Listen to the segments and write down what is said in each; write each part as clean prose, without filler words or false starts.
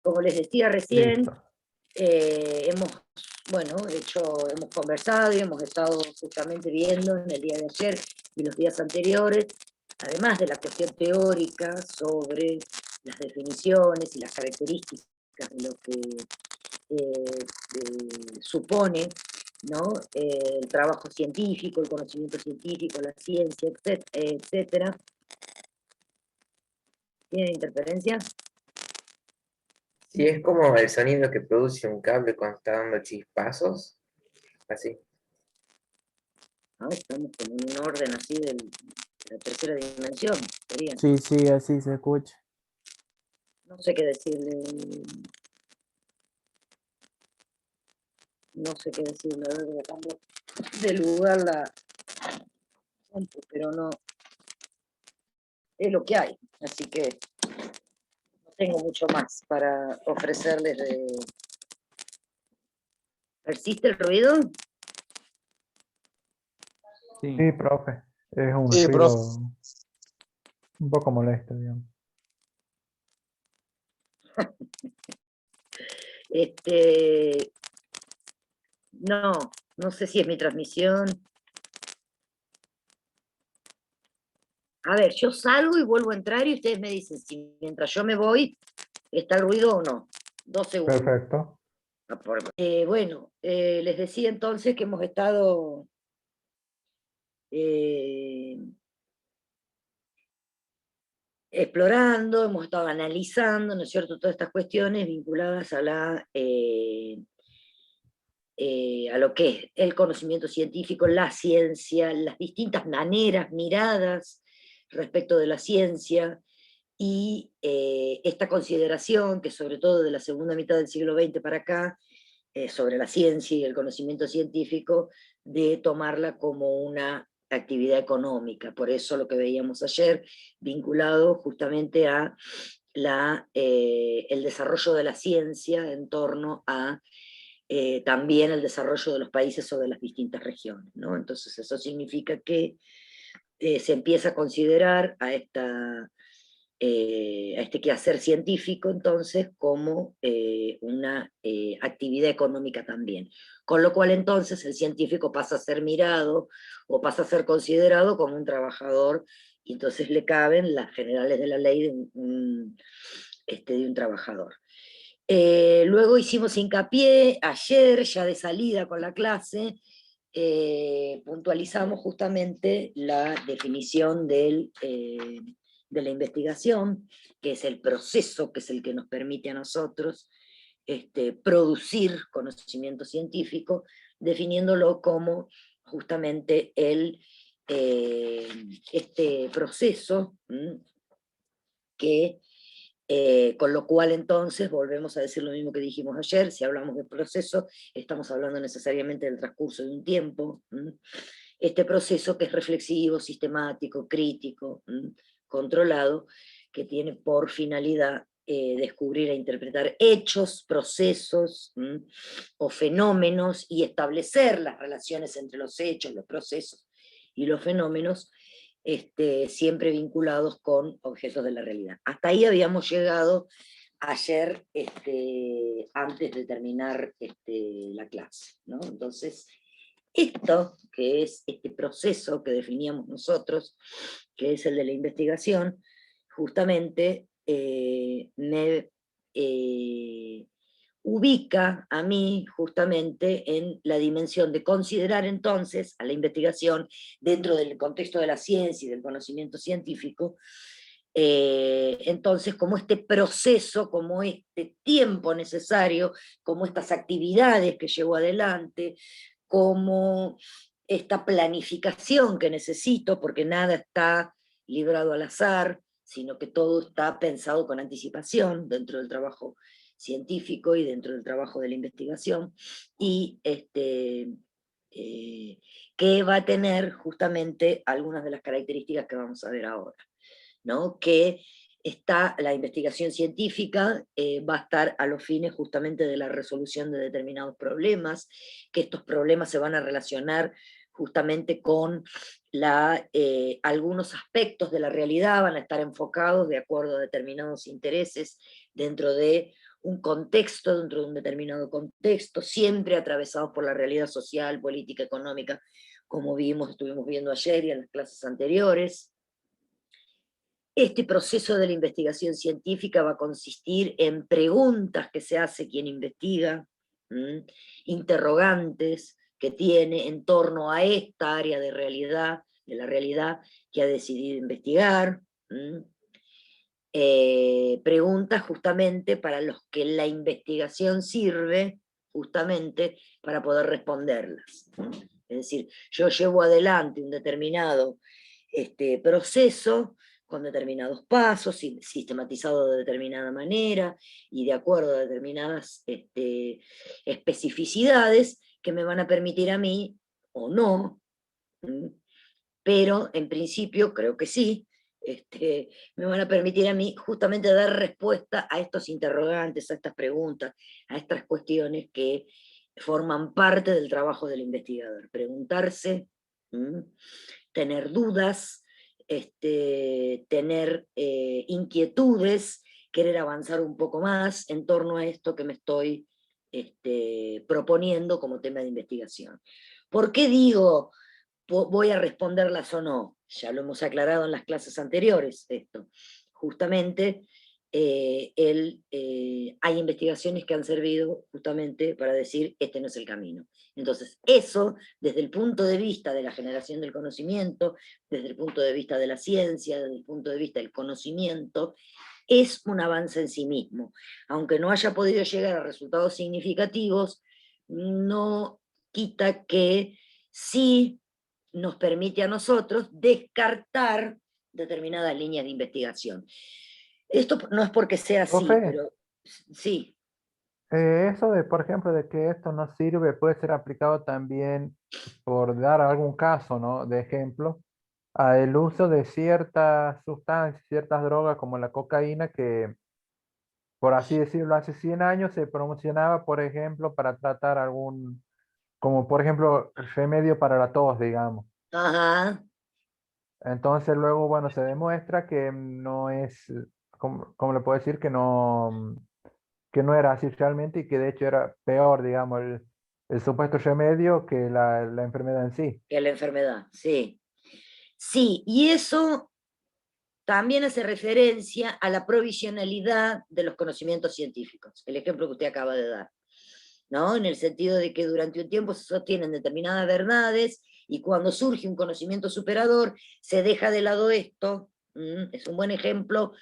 Como les decía recién, Listo. hemos conversado y hemos estado justamente viendo en el día de ayer y los días anteriores, además de la cuestión teórica sobre las definiciones y las características de lo que supone, ¿no? El trabajo científico, el conocimiento científico, la ciencia, etcétera. ¿Tiene interferencia? Sí, es como el sonido que produce un cable cuando está dando chispazos, así. ¿No? Estamos como en un orden así de la tercera dimensión, sería. Sí, sí, así se escucha. No sé qué decirle. No sé qué decirle, a ver, voy a cambiar de lugar la compu, pero no, es lo que hay, así que no tengo mucho más para ofrecerles de... ¿Persiste el ruido? Sí. Sí, profe. Es un Sí, profe. ruido un poco molesto, digamos. No, no sé si es mi transmisión. A ver, yo salgo y vuelvo a entrar y ustedes me dicen si mientras yo me voy está el ruido o no. 2 segundos. Perfecto. Les decía entonces que hemos estado explorando, hemos estado analizando, ¿no es cierto?, todas estas cuestiones vinculadas a a lo que es el conocimiento científico, la ciencia, las distintas maneras, miradas respecto de la ciencia, y esta consideración que sobre todo de la segunda mitad del siglo XX para acá, sobre la ciencia y el conocimiento científico, de tomarla como una actividad económica. Por eso lo que veíamos ayer, vinculado justamente a el desarrollo de la ciencia en torno a también el desarrollo de los países o de las distintas regiones, ¿no? Entonces eso significa que se empieza a considerar a este quehacer científico entonces como una actividad económica también. Con lo cual entonces el científico pasa a ser mirado o pasa a ser considerado como un trabajador, y entonces le caben las generales de la ley de un trabajador. Luego hicimos hincapié, ayer ya de salida con la clase, puntualizamos justamente la definición de la investigación, que es el proceso, que es el que nos permite a nosotros producir conocimiento científico, definiéndolo como justamente este proceso que con lo cual entonces volvemos a decir lo mismo que dijimos ayer: si hablamos de proceso, estamos hablando necesariamente del transcurso de un tiempo, este proceso que es reflexivo, sistemático, crítico, controlado, que tiene por finalidad descubrir e interpretar hechos, procesos o fenómenos, y establecer las relaciones entre los hechos, los procesos y los fenómenos, siempre vinculados con objetos de la realidad. Hasta ahí habíamos llegado ayer, antes de terminar la clase, ¿no? Entonces, esto, que es este proceso que definíamos nosotros, que es el de la investigación, justamente me ubica a mí justamente en la dimensión de considerar entonces a la investigación dentro del contexto de la ciencia y del conocimiento científico, entonces como este proceso, como este tiempo necesario, como estas actividades que llevo adelante, como esta planificación que necesito, porque nada está librado al azar, sino que todo está pensado con anticipación dentro del trabajo científico y dentro del trabajo de la investigación, y que va a tener justamente algunas de las características que vamos a ver ahora, ¿no? Que la investigación científica va a estar a los fines justamente de la resolución de determinados problemas, que estos problemas se van a relacionar justamente con algunos aspectos de la realidad, van a estar enfocados de acuerdo a determinados intereses dentro de un contexto dentro de un determinado contexto, siempre atravesados por la realidad social, política, económica, como estuvimos viendo ayer y en las clases anteriores. Este proceso de la investigación científica va a consistir en preguntas que se hace quien investiga, interrogantes que tiene en torno a esta área de la realidad que ha decidido investigar, preguntas justamente para los que la investigación sirve justamente para poder responderlas. Es decir, yo llevo adelante un determinado proceso con determinados pasos, sistematizado de determinada manera y de acuerdo a determinadas especificidades que me van a permitir a mí, o no, pero en principio creo que sí, me van a permitir a mí justamente dar respuesta a estos interrogantes, a estas preguntas, a estas cuestiones que forman parte del trabajo del investigador. Preguntarse, tener dudas, tener inquietudes, querer avanzar un poco más en torno a esto que me estoy proponiendo como tema de investigación. ¿Por qué digo voy a responderlas o no? Ya lo hemos aclarado en las clases anteriores esto. Justamente hay investigaciones que han servido justamente para decir este no es el camino. Entonces eso, desde el punto de vista de la generación del conocimiento, desde el punto de vista de la ciencia, desde el punto de vista del conocimiento, es un avance en sí mismo. Aunque no haya podido llegar a resultados significativos, no quita que sí nos permite a nosotros descartar determinadas líneas de investigación. Esto no es porque sea así, Profe, pero sí. eso de, por ejemplo, de que esto no sirve puede ser aplicado también, por dar algún caso, ¿no? De ejemplo, al uso de ciertas sustancias, ciertas drogas como la cocaína, que, por así decirlo, hace 100 años se promocionaba, por ejemplo, para tratar algún, como por ejemplo, remedio para la tos, digamos. Ajá. Entonces luego, bueno, se demuestra que no es, ¿cómo le puedo decir? Que no era así realmente y que de hecho era peor, digamos, el supuesto remedio que la enfermedad en sí. Que la enfermedad, sí. Sí, y eso también hace referencia a la provisionalidad de los conocimientos científicos, el ejemplo que usted acaba de dar, ¿no? En el sentido de que durante un tiempo se sostienen determinadas verdades y cuando surge un conocimiento superador se deja de lado esto. Es un buen ejemplo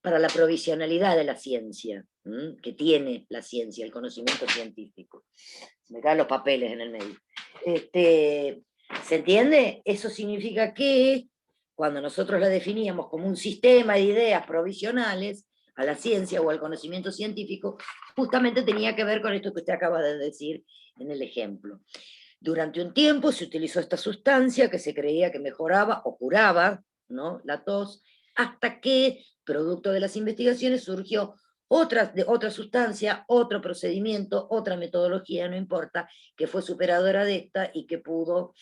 para la provisionalidad de la ciencia, que tiene la ciencia, el conocimiento científico. Me caen los papeles en el medio. ¿Se entiende? Eso significa que cuando nosotros la definíamos como un sistema de ideas provisionales a la ciencia o al conocimiento científico, justamente tenía que ver con esto que usted acaba de decir en el ejemplo. Durante un tiempo se utilizó esta sustancia que se creía que mejoraba o curaba, ¿no?, la tos, hasta que, producto de las investigaciones, surgió otra sustancia, otro procedimiento, otra metodología, no importa, que fue superadora de esta y que pudo,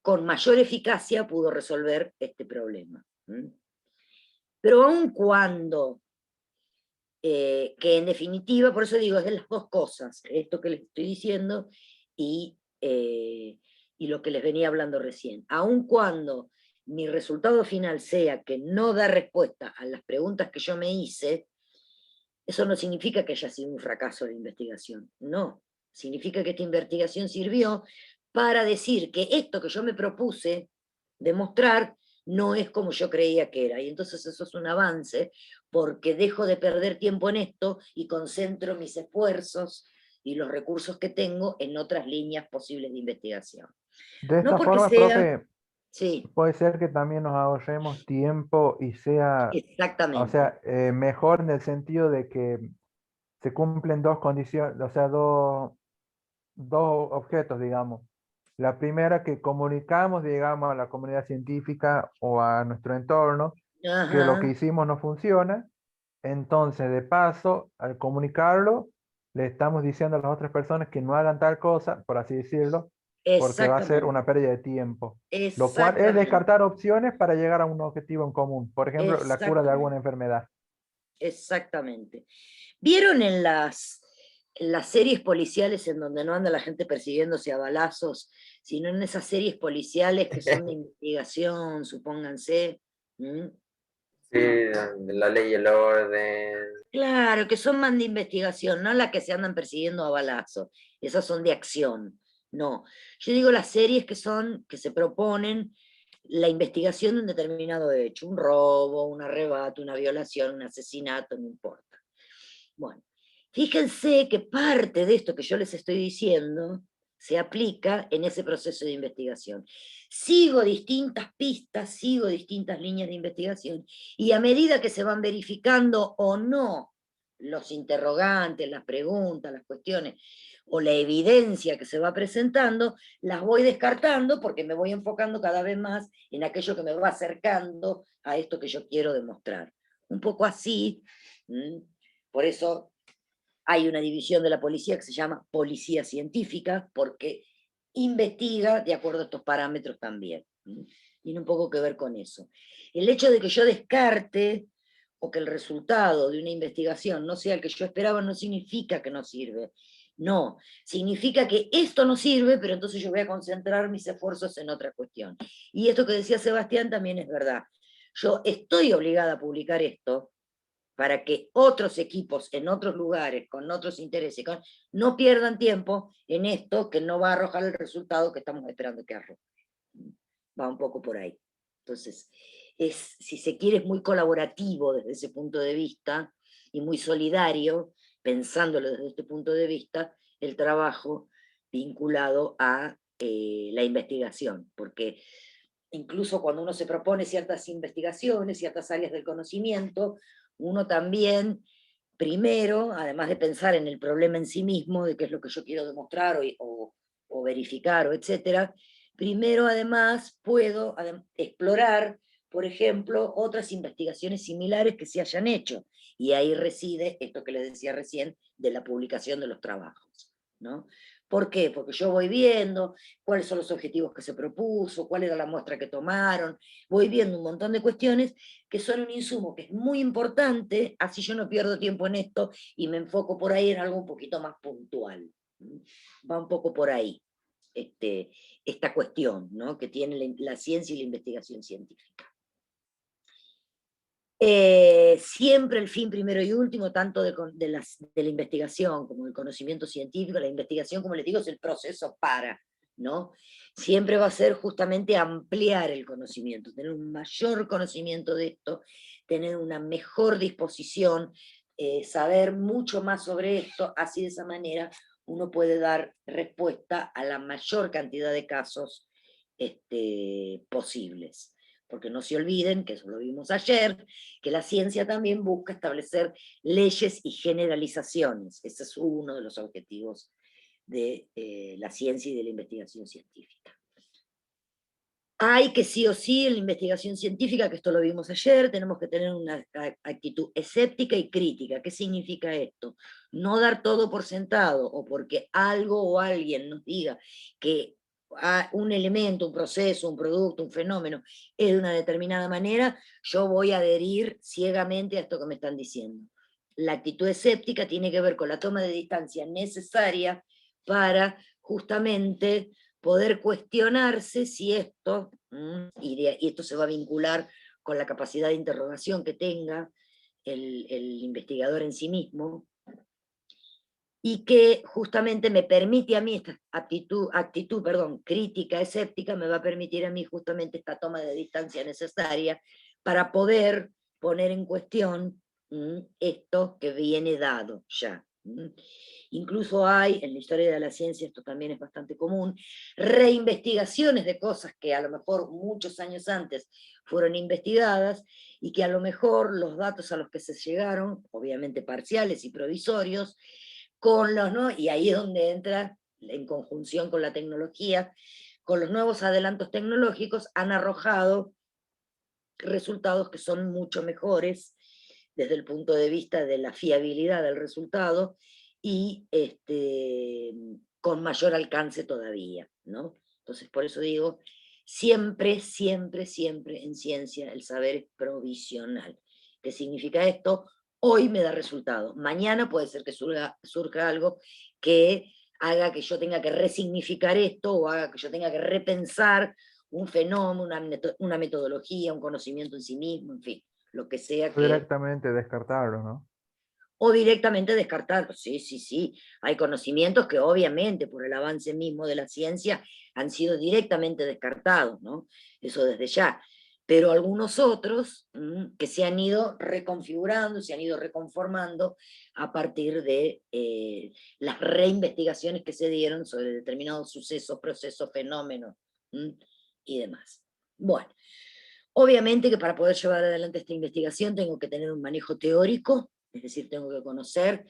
con mayor eficacia, pudo resolver este problema. Pero aun cuando, que en definitiva, por eso digo, es de las dos cosas, esto que les estoy diciendo y lo que les venía hablando recién, aun cuando mi resultado final sea que no da respuesta a las preguntas que yo me hice, eso no significa que haya sido un fracaso de investigación, no. Significa que esta investigación sirvió para decir que esto que yo me propuse demostrar no es como yo creía que era. Y entonces eso es un avance, porque dejo de perder tiempo en esto y concentro mis esfuerzos y los recursos que tengo en otras líneas posibles de investigación. De No esta porque forma, sea... profe, Sí, puede ser que también nos ahorremos tiempo y sea, o exactamente. sea, mejor en el sentido de que se cumplen dos condiciones, o sea, dos objetos, digamos. La primera, que comunicamos, digamos, a la comunidad científica o a nuestro entorno que lo que Ajá, hicimos no funciona. Entonces, de paso, al comunicarlo, le estamos diciendo a las otras personas que no hagan tal cosa, por así decirlo, porque va a ser exactamente. una pérdida de tiempo. Lo cual es Exactamente. descartar opciones para llegar a un objetivo en común. Por ejemplo, la cura de Exactamente. alguna enfermedad. exactamente. ¿Vieron en las series policiales en donde no anda la gente persiguiéndose a balazos, sino en esas series policiales que son de investigación, supónganse? ¿Mm? Sí, la ley y el orden. Claro, que son más de investigación, no las que se andan persiguiendo a balazos. Esas son de acción. No. Yo digo las series que se proponen la investigación de un determinado hecho, un robo, un arrebato, una violación, un asesinato, no importa. Bueno, fíjense que parte de esto que yo les estoy diciendo se aplica en ese proceso de investigación. Sigo distintas pistas, sigo distintas líneas de investigación, y a medida que se van verificando o no los interrogantes, las preguntas, las cuestiones, o la evidencia que se va presentando, las voy descartando porque me voy enfocando cada vez más en aquello que me va acercando a esto que yo quiero demostrar. Un poco así. Por eso hay una división de la policía que se llama policía científica, porque investiga de acuerdo a estos parámetros también. Tiene un poco que ver con eso. El hecho de que yo descarte o que el resultado de una investigación no sea el que yo esperaba no significa que no sirve. No, significa que esto no sirve, pero entonces yo voy a concentrar mis esfuerzos en otra cuestión. Y esto que decía Sebastián también es verdad. Yo estoy obligada a publicar esto para que otros equipos en otros lugares, con otros intereses, no pierdan tiempo en esto que no va a arrojar el resultado que estamos esperando que arroje. Va un poco por ahí. Entonces, si se quiere, es muy colaborativo desde ese punto de vista y muy solidario, pensándolo desde este punto de vista, el trabajo vinculado a la investigación, porque incluso cuando uno se propone ciertas investigaciones, ciertas áreas del conocimiento, uno también, primero, además de pensar en el problema en sí mismo, de qué es lo que yo quiero demostrar o verificar, o etcétera, primero además puedo explorar, por ejemplo, otras investigaciones similares que se hayan hecho, y ahí reside esto que les decía recién de la publicación de los trabajos, ¿no? ¿Por qué? Porque yo voy viendo cuáles son los objetivos que se propuso, cuál era la muestra que tomaron, voy viendo un montón de cuestiones que son un insumo que es muy importante, así yo no pierdo tiempo en esto y me enfoco por ahí en algo un poquito más puntual. Va un poco por ahí esta cuestión, ¿no?, que tiene la ciencia y la investigación científica. Siempre el fin primero y último, tanto de la investigación como del conocimiento científico, la investigación, como les digo, es el proceso para, ¿no? Siempre va a ser justamente ampliar el conocimiento, tener un mayor conocimiento de esto, tener una mejor disposición, saber mucho más sobre esto, así de esa manera uno puede dar respuesta a la mayor cantidad de casos posibles. Porque no se olviden, que eso lo vimos ayer, que la ciencia también busca establecer leyes y generalizaciones. Ese es uno de los objetivos de la ciencia y de la investigación científica. Hay que sí o sí en la investigación científica, que esto lo vimos ayer, tenemos que tener una actitud escéptica y crítica. ¿Qué significa esto? No dar todo por sentado, o porque algo o alguien nos diga que un elemento, un proceso, un producto, un fenómeno es de una determinada manera, yo voy a adherir ciegamente a esto que me están diciendo. La actitud escéptica tiene que ver con la toma de distancia necesaria para justamente poder cuestionarse si esto, y esto se va a vincular con la capacidad de interrogación que tenga el investigador en sí mismo, y que justamente me permite a mí esta actitud crítica, escéptica, me va a permitir a mí justamente esta toma de distancia necesaria para poder poner en cuestión esto que viene dado ya. Incluso hay, en la historia de la ciencia, esto también es bastante común, reinvestigaciones de cosas que a lo mejor muchos años antes fueron investigadas y que a lo mejor los datos a los que se llegaron, obviamente parciales y provisorios, y ahí es donde entra en conjunción con la tecnología, con los nuevos adelantos tecnológicos han arrojado resultados que son mucho mejores desde el punto de vista de la fiabilidad del resultado y con mayor alcance todavía, ¿no? Entonces, por eso digo, siempre, siempre, siempre en ciencia el saber es provisional. ¿Qué significa esto? hoy me da resultados. Mañana puede ser que surja algo que haga que yo tenga que resignificar esto, o haga que yo tenga que repensar un fenómeno, una metodología, un conocimiento en sí mismo, en fin, lo que sea que... Directamente descartarlo, ¿no? O directamente descartarlo. Sí, sí, sí. Hay conocimientos que obviamente por el avance mismo de la ciencia han sido directamente descartados, ¿no? Eso desde ya. Pero algunos otros que se han ido reconfigurando, se han ido reconformando a partir de las reinvestigaciones que se dieron sobre determinados sucesos, procesos, fenómenos y demás. Bueno, obviamente que para poder llevar adelante esta investigación tengo que tener un manejo teórico, es decir, tengo que conocer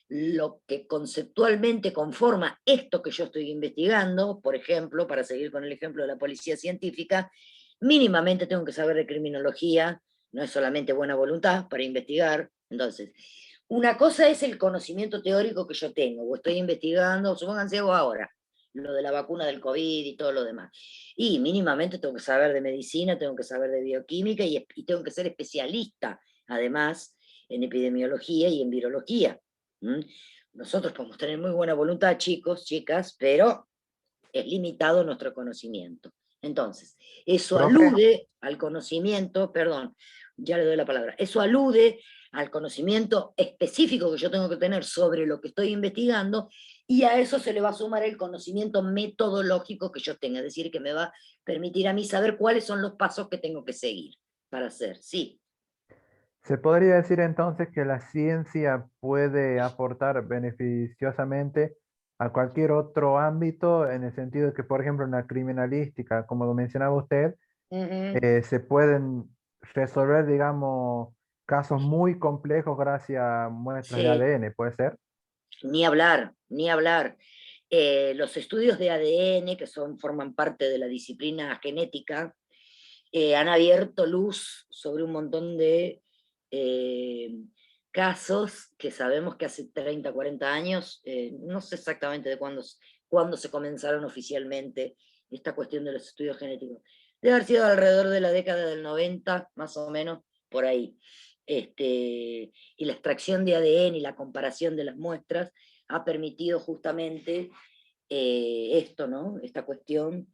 lo que conceptualmente conforma esto que yo estoy investigando. Por ejemplo, para seguir con el ejemplo de la policía científica, mínimamente tengo que saber de criminología, no es solamente buena voluntad para investigar. Entonces, una cosa es el conocimiento teórico que yo tengo, o estoy investigando, supónganse ahora, lo de la vacuna del COVID y todo lo demás. Y mínimamente tengo que saber de medicina, tengo que saber de bioquímica y tengo que ser especialista, además, en epidemiología y en virología. Nosotros podemos tener muy buena voluntad, chicos, chicas, pero es limitado nuestro conocimiento. Entonces, eso Profe, alude al conocimiento, perdón, ya le doy la palabra, eso alude al conocimiento específico que yo tengo que tener sobre lo que estoy investigando, y a eso se le va a sumar el conocimiento metodológico que yo tenga, es decir, que me va a permitir a mí saber cuáles son los pasos que tengo que seguir para hacer, sí. ¿se podría decir entonces que la ciencia puede aportar beneficiosamente a cualquier otro ámbito, en el sentido de que, por ejemplo, en la criminalística, como lo mencionaba usted, se pueden resolver, digamos, casos muy complejos gracias a muestras de Sí, ADN, ¿puede ser? ni hablar, ni hablar. Los estudios de ADN, que forman parte de la disciplina genética, han abierto luz sobre un montón de casos que sabemos que hace 30, 40 años, no sé exactamente de cuándo se comenzaron oficialmente esta cuestión de los estudios genéticos. Debe haber sido alrededor de la década del 90, más o menos, por ahí. Y la extracción de ADN y la comparación de las muestras ha permitido justamente esto, ¿no? Esta cuestión,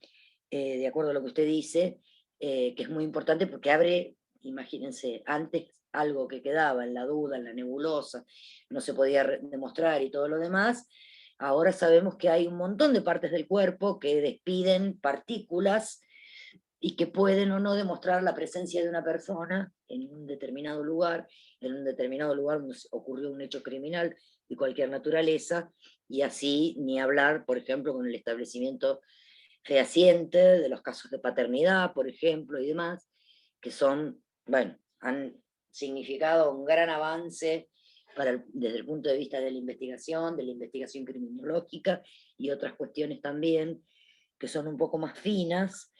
de acuerdo a lo que usted dice, que es muy importante porque abre, imagínense, antes algo que quedaba en la duda, en la nebulosa, no se podía demostrar y todo lo demás, ahora sabemos que hay un montón de partes del cuerpo que despiden partículas y que pueden o no demostrar la presencia de una persona en un determinado lugar donde ocurrió un hecho criminal de cualquier naturaleza, y así ni hablar, por ejemplo, con el establecimiento fehaciente de los casos de paternidad, por ejemplo, y demás, que son, bueno, han significado un gran avance desde el punto de vista de la investigación criminológica, y otras cuestiones también que son un poco más finas,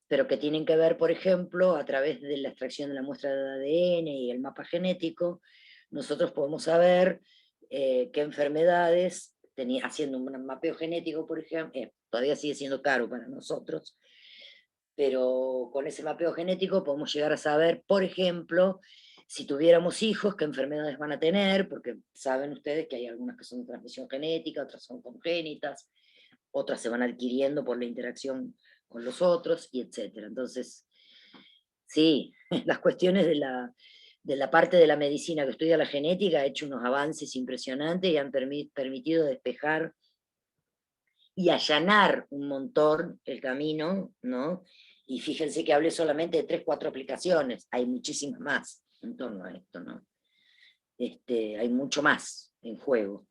pero que tienen que ver, por ejemplo, a través de la extracción de la muestra de ADN y el mapa genético, nosotros podemos saber qué enfermedades, haciendo un mapeo genético, por ejemplo, todavía sigue siendo caro para nosotros, pero con ese mapeo genético podemos llegar a saber, por ejemplo, si tuviéramos hijos, qué enfermedades van a tener, porque saben ustedes que hay algunas que son de transmisión genética, otras son congénitas, otras se van adquiriendo por la interacción con los otros, y etcétera. Entonces, sí, las cuestiones de la parte de la medicina que estudia la genética ha hecho unos avances impresionantes y han permitido despejar y allanar un montón el camino, ¿no? Y fíjense que hablé solamente de 3, 4 aplicaciones, hay muchísimas más en torno a esto, ¿no? Hay mucho más en juego.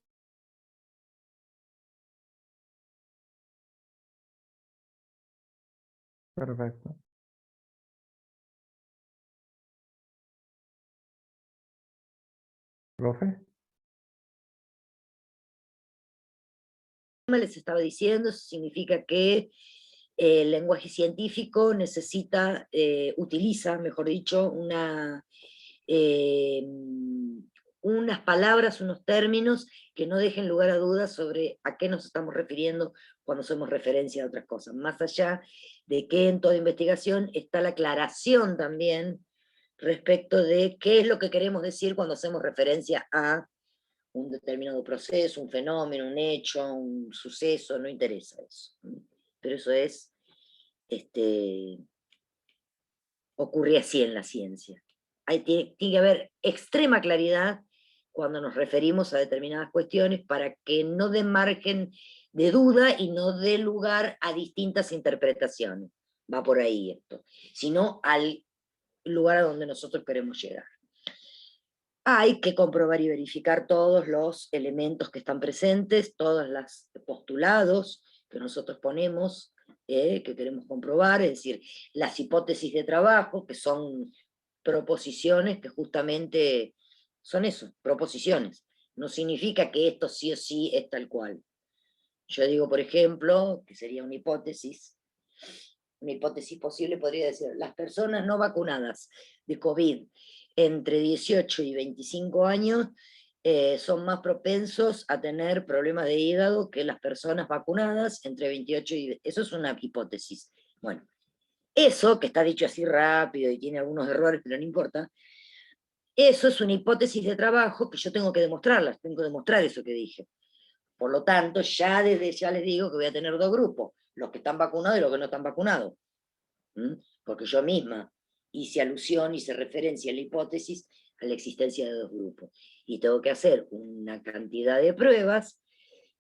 Perfecto. ¿Profe? Les estaba diciendo, eso significa que el lenguaje científico utiliza, mejor dicho, unas palabras, unos términos que no dejen lugar a dudas sobre a qué nos estamos refiriendo cuando hacemos referencia a otras cosas. Más allá de que en toda investigación está la aclaración también respecto de qué es lo que queremos decir cuando hacemos referencia a un determinado proceso, un fenómeno, un hecho, un suceso, no interesa eso. Pero eso es, ocurre así en la ciencia. Tiene que haber extrema claridad cuando nos referimos a determinadas cuestiones para que no den margen de duda y no dé lugar a distintas interpretaciones. Va por ahí esto. Sino al lugar a donde nosotros queremos llegar. Hay que comprobar y verificar todos los elementos que están presentes, todos los postulados que nosotros ponemos, que queremos comprobar, es decir, las hipótesis de trabajo, que son proposiciones que justamente son eso, proposiciones. No significa que esto sí o sí es tal cual. Yo digo, por ejemplo, que sería una hipótesis posible podría decir, las personas no vacunadas de COVID entre 18 y 25 años son más propensos a tener problemas de hígado que las personas vacunadas entre 28 y... Eso es una hipótesis. Bueno, eso, que está dicho así rápido y tiene algunos errores, pero no importa, eso es una hipótesis de trabajo que yo tengo que demostrarla, tengo que demostrar eso que dije. Por lo tanto, ya les digo que voy a tener dos grupos, los que están vacunados y los que no están vacunados. Porque yo misma hice alusión, hice referencia a la hipótesis a la existencia de dos grupos. Y tengo que hacer una cantidad de pruebas,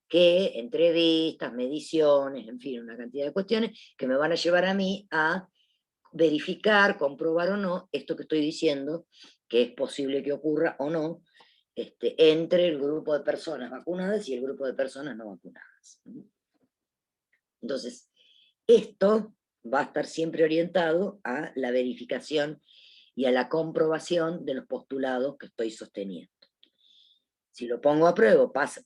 que entrevistas, mediciones, en fin, una cantidad de cuestiones que me van a llevar a mí a verificar, comprobar o no esto que estoy diciendo, que es posible que ocurra o no, entre el grupo de personas vacunadas y el grupo de personas no vacunadas. Entonces, esto va a estar siempre orientado a la verificación y a la comprobación de los postulados que estoy sosteniendo. Si lo pongo a prueba, pasa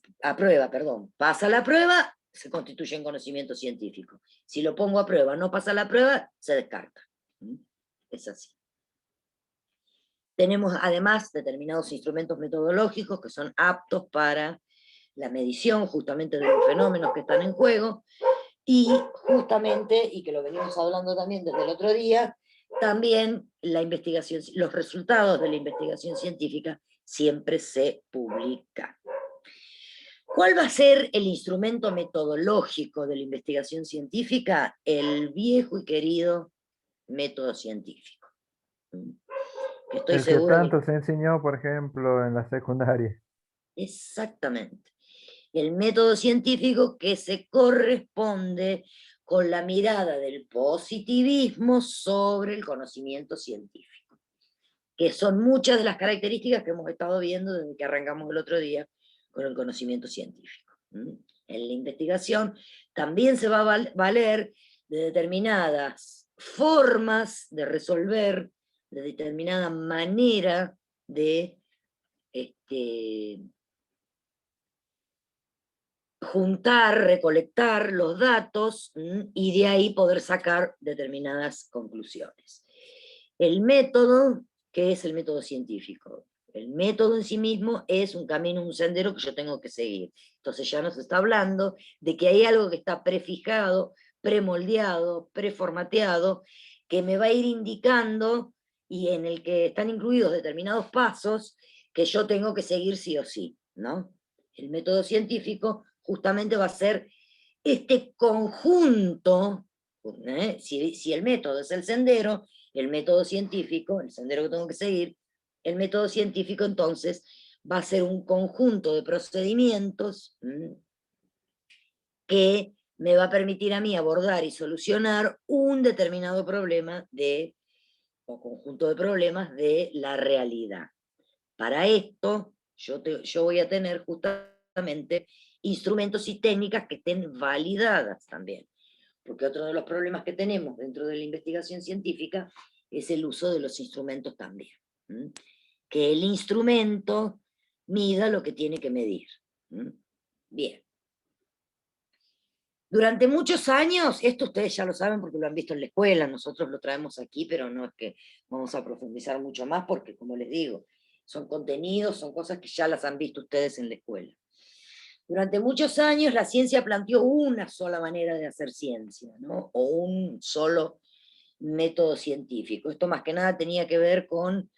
la prueba, se constituye en conocimiento científico. Si lo pongo a prueba, no pasa la prueba, se descarta. Es así. Tenemos además determinados instrumentos metodológicos que son aptos para la medición justamente de los fenómenos que están en juego, y justamente, y que lo venimos hablando también desde el otro día, también la investigación, los resultados de la investigación científica siempre se publican. ¿Cuál va a ser el instrumento metodológico de la investigación científica? El viejo y querido método científico. Estoy El que segura tanto se enseñó, por ejemplo, en la secundaria. Exactamente. El método científico que se corresponde con la mirada del positivismo sobre el conocimiento científico, que son muchas de las características que hemos estado viendo desde que arrancamos el otro día con el conocimiento científico. En la investigación también se va a valer de determinadas formas de resolver, de determinada manera de juntar, recolectar los datos y de ahí poder sacar determinadas conclusiones. El método, ¿qué es el método científico? El método en sí mismo es un camino, un sendero que yo tengo que seguir. Entonces ya nos está hablando de que hay algo que está prefijado, premoldeado, preformateado, que me va a ir indicando y en el que están incluidos determinados pasos que yo tengo que seguir sí o sí, ¿no? El método científico justamente va a ser este conjunto, si el método es el sendero, el método científico, el sendero que tengo que seguir, el método científico entonces va a ser un conjunto de procedimientos que me va a permitir a mí abordar y solucionar un determinado problema o conjunto de problemas de la realidad. Para esto, yo voy a tener justamente instrumentos y técnicas que estén validadas también. Porque otro de los problemas que tenemos dentro de la investigación científica es el uso de los instrumentos también. Que el instrumento mida lo que tiene que medir. Bien. Durante muchos años, esto ustedes ya lo saben porque lo han visto en la escuela, nosotros lo traemos aquí, pero no es que vamos a profundizar mucho más porque, como les digo, son contenidos, son cosas que ya las han visto ustedes en la escuela. Durante muchos años la ciencia planteó una sola manera de hacer ciencia, ¿no? O un solo método científico. Esto más que nada tenía que ver con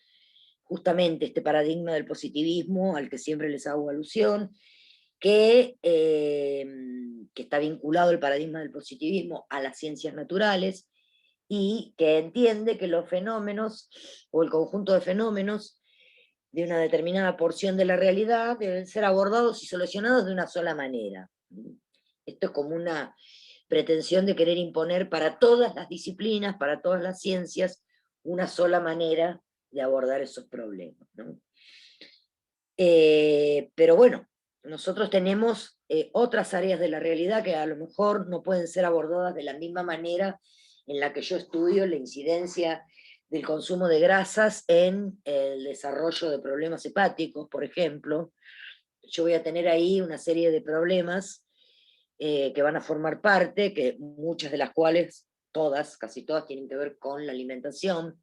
justamente este paradigma del positivismo al que siempre les hago alusión, que está vinculado el paradigma del positivismo a las ciencias naturales, y que entiende que los fenómenos, o el conjunto de fenómenos, de una determinada porción de la realidad, deben ser abordados y solucionados de una sola manera. Esto es como una pretensión de querer imponer para todas las disciplinas, para todas las ciencias, una sola manera de abordar esos problemas, ¿no? Pero bueno, nosotros tenemos otras áreas de la realidad que a lo mejor no pueden ser abordadas de la misma manera en la que yo estudio la incidencia del consumo de grasas en el desarrollo de problemas hepáticos, por ejemplo. Yo voy a tener ahí una serie de problemas que van a formar parte, que muchas de las cuales, todas, casi todas, tienen que ver con la alimentación.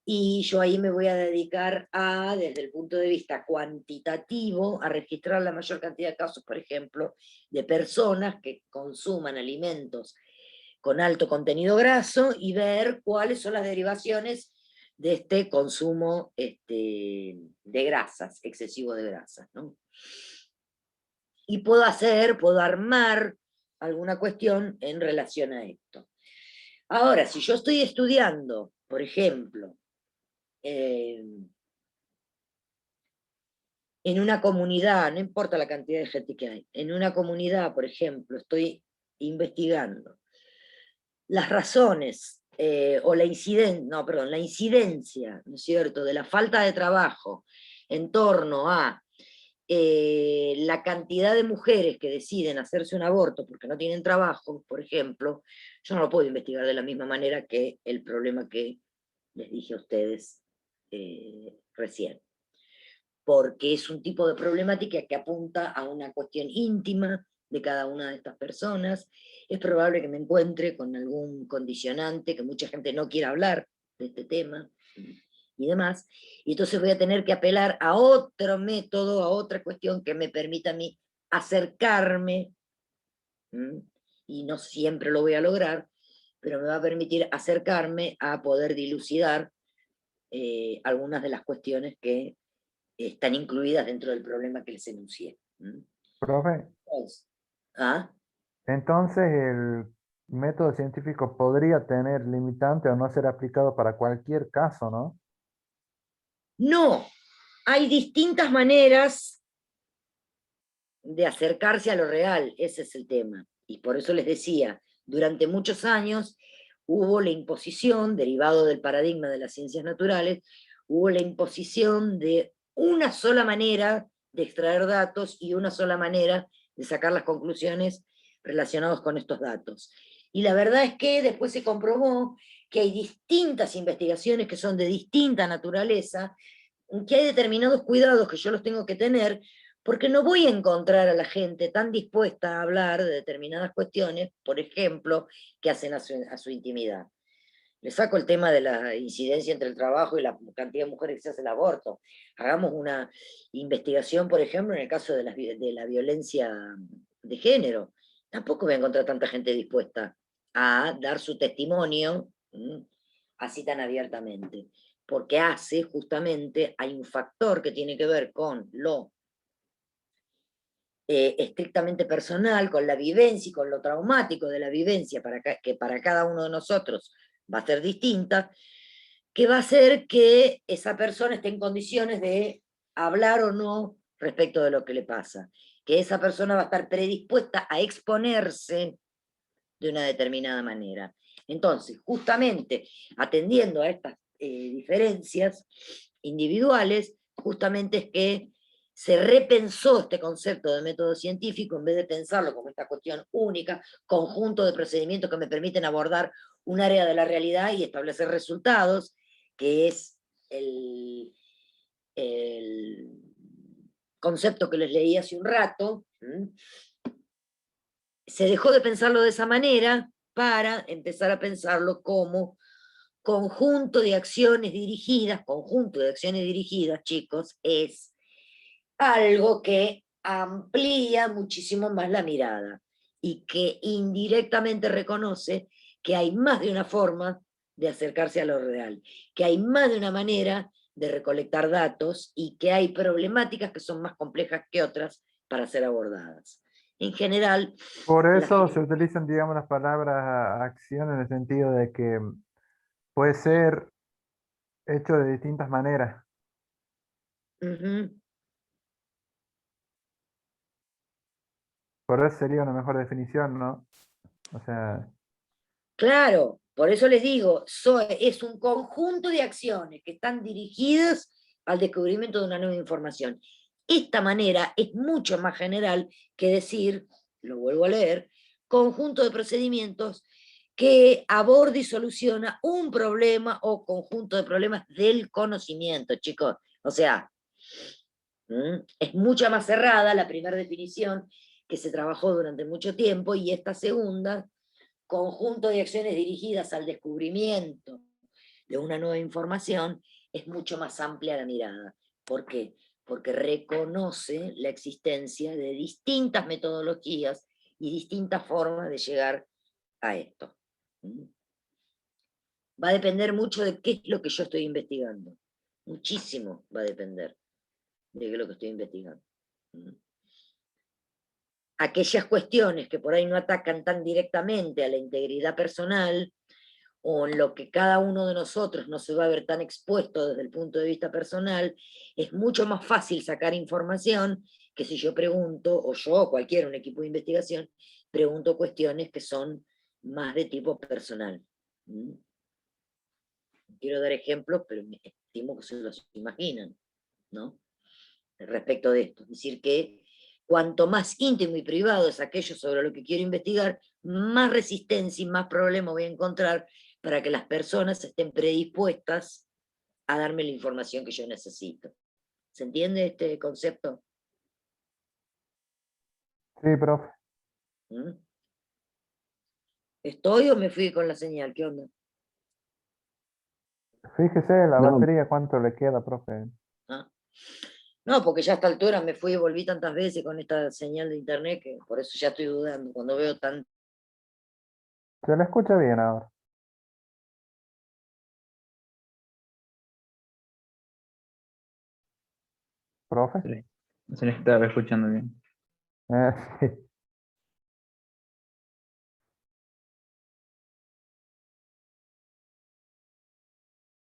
Y yo ahí me voy a dedicar a, desde el punto de vista cuantitativo, a registrar la mayor cantidad de casos, por ejemplo, de personas que consuman alimentos con alto contenido graso y ver cuáles son las derivaciones de este consumo de grasas, excesivo de grasas, ¿no? Y puedo armar alguna cuestión en relación a esto. Ahora, si yo estoy estudiando, por ejemplo, en una comunidad, no importa la cantidad de gente que hay, en una comunidad, por ejemplo, estoy investigando las razones o la incidencia, ¿no es cierto?, de la falta de trabajo en torno a la cantidad de mujeres que deciden hacerse un aborto porque no tienen trabajo, por ejemplo, yo no lo puedo investigar de la misma manera que el problema que les dije a ustedes recién, porque es un tipo de problemática que apunta a una cuestión íntima de cada una de estas personas. Es probable que me encuentre con algún condicionante, que mucha gente no quiera hablar de este tema y demás, y entonces voy a tener que apelar a otro método, a otra cuestión que me permita a mí acercarme, y no siempre lo voy a lograr, pero me va a permitir acercarme a poder dilucidar algunas de las cuestiones que están incluidas dentro del problema que les enuncié. Profe, ¿Ah? entonces el método científico podría tener limitante o no ser aplicado para cualquier caso, ¿no? No, hay distintas maneras de acercarse a lo real, ese es el tema. Y por eso les decía, durante muchos años hubo la imposición, derivado del paradigma de las ciencias naturales, hubo la imposición de una sola manera de extraer datos y una sola manera de sacar las conclusiones relacionadas con estos datos. Y la verdad es que después se comprobó que hay distintas investigaciones que son de distinta naturaleza, que hay determinados cuidados que yo los tengo que tener, porque no voy a encontrar a la gente tan dispuesta a hablar de determinadas cuestiones, por ejemplo, que hacen a su intimidad. Le saco el tema de la incidencia entre el trabajo y la cantidad de mujeres que se hace el aborto. Hagamos una investigación, por ejemplo, en el caso de la violencia de género. Tampoco voy a encontrar tanta gente dispuesta a dar su testimonio así tan abiertamente. Porque justamente, hay un factor que tiene que ver con lo estrictamente personal, con la vivencia y con lo traumático de la vivencia, que para cada uno de nosotros va a ser distinta, que va a hacer que esa persona esté en condiciones de hablar o no respecto de lo que le pasa, que esa persona va a estar predispuesta a exponerse de una determinada manera. Entonces, justamente atendiendo a estas diferencias individuales, justamente es que se repensó este concepto de método científico en vez de pensarlo como esta cuestión única, conjunto de procedimientos que me permiten abordar un área de la realidad y establecer resultados, que es el concepto que les leí hace un rato. Se dejó de pensarlo de esa manera para empezar a pensarlo como conjunto de acciones dirigidas. Conjunto de acciones dirigidas, chicos, es algo que amplía muchísimo más la mirada y que indirectamente reconoce que hay más de una forma de acercarse a lo real, que hay más de una manera de recolectar datos y que hay problemáticas que son más complejas que otras para ser abordadas. En general, Por la eso se gente- utilizan, digamos, las palabras acción en el sentido de que puede ser hecho de distintas maneras. Ujú. Por eso sería una mejor definición, ¿no? O sea, Claro, por eso les digo, es un conjunto de acciones que están dirigidas al descubrimiento de una nueva información. Esta manera es mucho más general que decir, lo vuelvo a leer, conjunto de procedimientos que aborda y soluciona un problema o conjunto de problemas del conocimiento, chicos. O sea, es mucho más cerrada la primera definición que se trabajó durante mucho tiempo y esta segunda, conjunto de acciones dirigidas al descubrimiento de una nueva información, es mucho más amplia la mirada. ¿Por qué? Porque reconoce la existencia de distintas metodologías y distintas formas de llegar a esto. Va a depender mucho de qué es lo que yo estoy investigando. Muchísimo va a depender de qué es lo que estoy investigando. Aquellas cuestiones que por ahí no atacan tan directamente a la integridad personal, o en lo que cada uno de nosotros no se va a ver tan expuesto desde el punto de vista personal, es mucho más fácil sacar información que si yo pregunto, o yo o cualquiera, un equipo de investigación, pregunto cuestiones que son más de tipo personal. Quiero dar ejemplos, pero me estimo que se los imaginan, ¿no? Respecto de esto. Es decir, que cuanto más íntimo y privado es aquello sobre lo que quiero investigar, más resistencia y más problema voy a encontrar para que las personas estén predispuestas a darme la información que yo necesito. ¿Se entiende este concepto? sí, profe. ¿Mm? ¿Estoy o me fui con la señal? ¿Qué onda? Fíjese la No, batería, ¿cuánto le queda, profe? ¿Ah? No, porque ya a esta altura me fui y volví tantas veces con esta señal de internet que por eso ya estoy dudando. Cuando veo tan... Se le escucha bien ahora, profe. se le estaba escuchando bien. Sí.